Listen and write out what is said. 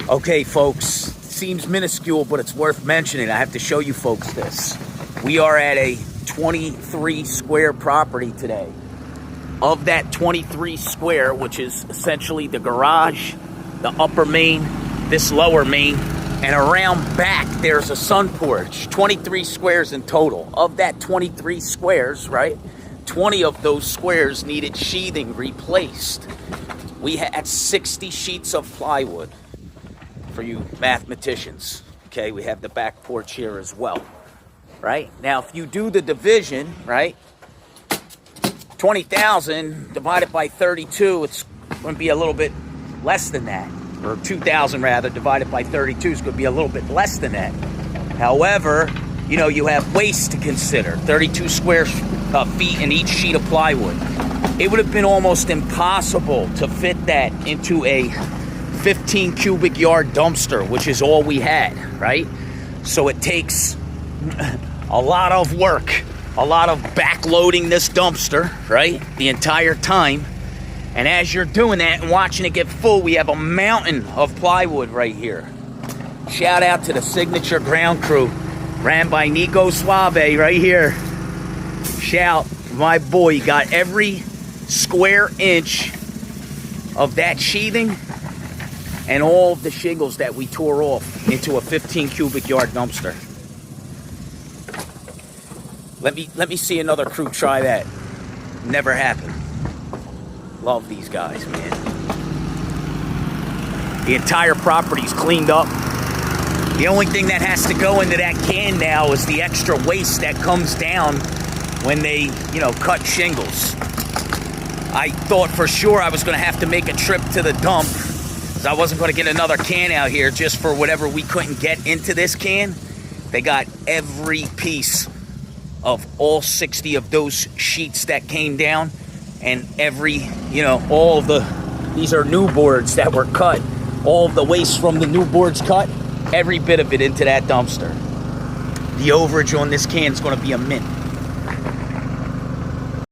Okay, folks, seems minuscule, but it's worth mentioning. I have to show you folks this. We are at a 23 square property today. Of that 23 square, which is essentially the garage, the upper main, this lower main, and around back there's a sun porch. 23 squares in total. Of that 23 squares, right, 20 of those squares needed sheathing replaced. We had 60 sheets of plywood. For you mathematicians, okay, we have the back porch here as well, right? Now, if you do the division, right, 20,000 divided by 32, it's going to be a little bit less than that, or 2,000 rather, divided by 32 is going to be a little bit less than that. However, you know, you have waste to consider, 32 square feet in each sheet of plywood. It would have been almost impossible to fit that into a 15 cubic yard dumpster, which is all we had, right? So it takes a lot of work, a lot of backloading this dumpster, right, the entire time. And as you're doing that and watching it get full, we have a mountain of plywood right here. Shout out to the Signature Ground Crew, ran by Nico Suave right here. Shout, my boy, got every square inch of that sheathing and all of the shingles that we tore off into a 15 cubic yard dumpster. Let me see another crew try that. Never happened. Love these guys, man. The entire property's cleaned up. The only thing that has to go into that can now is the extra waste that comes down when they, you know, cut shingles. I thought for sure I was gonna have to make a trip to the dump. I wasn't going to get another can out here just for whatever we couldn't get into this can. They got every piece of all 60 of those sheets that came down, and every, you know, all of the, these are new boards that were cut. All of the waste from the new boards cut, every bit of it into that dumpster. The overage on this can is going to be a mint.